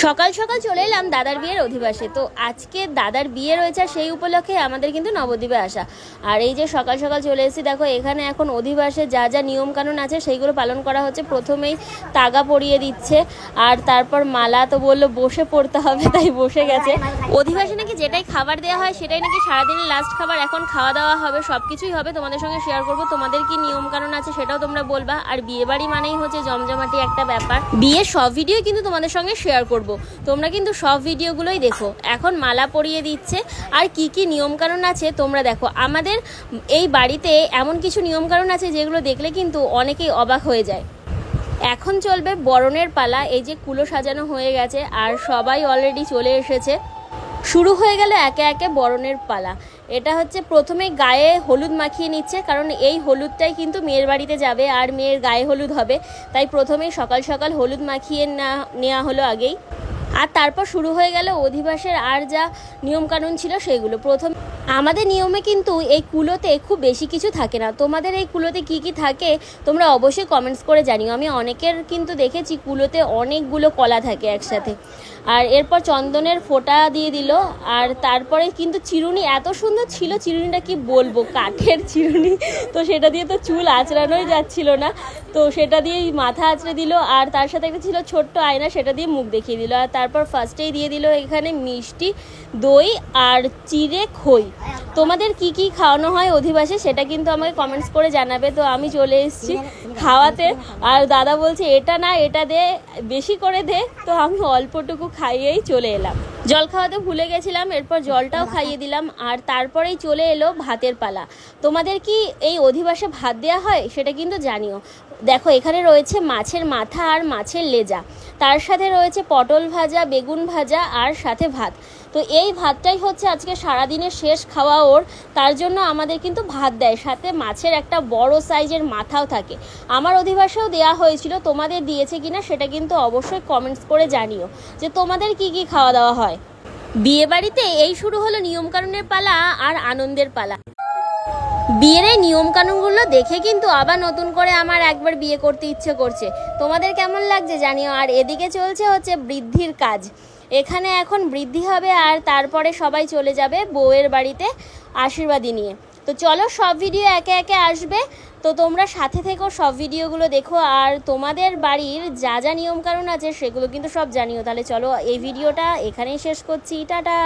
সকাল সকাল চলে এলাম দাদার বিয়ের অধিবাসে। তো আজকে দাদার বিয়ে রয়েছে, সেই উপলক্ষে আমাদের কিন্তু নবদ্বীপে আসা। আর এই যে সকাল সকাল চলে এসেছি, দেখো এখানে এখন অধিবাসে যা যা নিয়মকানুন আছে সেইগুলো পালন করা হচ্ছে। প্রথমেই তাগা পরিয়ে দিচ্ছে, আর তারপর মালা তো বললো বসে পড়তে হবে, তাই বসে গেছে। অধিবাসে নাকি যেটাই খাবার দেওয়া হয় সেটাই নাকি সারাদিনের লাস্ট খাবার। এখন খাওয়া দাওয়া হবে, সব কিছুই হবে, তোমাদের সঙ্গে শেয়ার করবো। তোমাদের কি নিয়মকানুন আছে সেটাও তোমরা বলবা। আর বিয়ে বাড়ি মানেই হচ্ছে জমজমাটি একটা ব্যাপার। বিয়ের সব ভিডিও কিন্তু তোমাদের সঙ্গে শেয়ার করবো, তোমরা কিন্তু সব ভিডিওগুলোই দেখো। এখন মালা পরিয়ে দিচ্ছে, আর কি কি নিয়মকানুন আছে তোমরা দেখো। আমাদের এই বাড়িতে এমন কিছু নিয়মকানুন আছে যেগুলো দেখলে কিন্তু অনেকেই অবাক হয়ে যায়। এখন চলবে বরণের পালা। এই যে কুলো সাজানো হয়ে গেছে আর সবাই অলরেডি চলে এসেছে। শুরু হয়ে গেল একে একে বরণের পালা। এটা হচ্ছে প্রথমে গায়ে হলুদ মাখিয়ে নিচ্ছে, কারণ এই হলুদটাই কিন্তু মেয়ের বাড়িতে যাবে আর মেয়ের গায়ে হলুদ হবে, তাই প্রথমেই সকাল সকাল হলুদ মাখিয়ে নেওয়া হলো আগেই। আর তারপর শুরু হয়ে গেল অধিবাসের আর যা নিয়মকানুন ছিল সেগুলো। প্রথম আমাদের নিয়মে কিন্তু এই কুলোতে খুব বেশি কিছু থাকে না। তোমাদের এই কুলোতে কি কি থাকে তোমরা অবশ্যই কমেন্টস করে জানিও। আমি অনেকের কিন্তু দেখেছি কুলোতে অনেকগুলো কলা থাকে একসাথে। আর এরপর চন্দনের ফোঁটা দিয়ে দিল, আর তারপরে কিন্তু চিরুনি এত সুন্দর ছিল, চিরুনিটা কি বলবো, কাঠের চিরুনি, তো সেটা দিয়ে তো চুল আঁচড়ানোই যাচ্ছিল না, তো সেটা দিয়েই মাথা আঁচড়ে দিল। আর তার সাথে একটা ছিল ছোট্ট আয়না, সেটা দিয়ে মুখ দেখিয়ে দিল। আর তারপর ফার্স্টেই দিয়ে দিল এখানে মিষ্টি, দই আর চিড়ে খই। তোমাদের কি কি খাওয়ানো হয় অধিবাসে সেটা কিন্তু আমাকে কমেন্টস করে জানাবে। তো আমি চলে এসেছি খাওয়াতে, আর দাদা বলছে এটা না এটা দে, বেশি করে দে, তো আমি অল্পটুকু খাইয়েই চলে এলাম। জল খাওয়াতে ভুলে গেছিলাম, এরপর জলটাও খাইয়ে দিলাম। আর তারপরেই চলে এলো ভাতের পালা। তোমাদের কি এই অধিবাসে ভাত দেওয়া হয় সেটা কিন্তু জানিও। দেখো এখানে রয়েছে মাছের মাথা আর মাছের লেজা, তার সাথে রয়েছে পটল ভাজা, বেগুন ভাজা, আর সাথে ভাত। তো এই ভাতটাই হচ্ছে আজকে সারাদিনের শেষ খাওয়া ওর, তার জন্য আমাদের কিন্তু ভাত দেয়, সাথে মাছের একটা বড় সাইজের মাথাও থাকে। আমার অধিবাসেও দেওয়া হয়েছিল, তোমাদের দিয়েছে কিনা সেটা কিন্তু অবশ্যই কমেন্টস করে জানিও যে তোমাদের কি কি খাওয়া দাওয়া হয়। বিয়ে বাড়িতে এই শুরু হলো নিয়মকানুনের পালা আর আনন্দের পালা। বিয়ের এই নিয়মকানুনগুলো দেখে কিন্তু আবার নতুন করে আমার একবার বিয়ে করতে ইচ্ছে করছে। তোমাদের কেমন লাগছে জানিও। আর এদিকে চলছে হচ্ছে বৃদ্ধির কাজ। এখানে এখন বৃদ্ধি হবে, আর তারপরে সবাই চলে যাবে বউয়ের বাড়িতে আশীর্বাদী নিয়ে। তো চলো সব ভিডিও একে একে আসবে, তো তোমরা সাথে থেকো, সব ভিডিওগুলো দেখো। আর তোমাদের বাড়ির যা যা নিয়মকানুন আছে সেগুলো কিন্তু সব জানিও। তাহলে চলো এই ভিডিওটা এখানেই শেষ করছি, টাটা।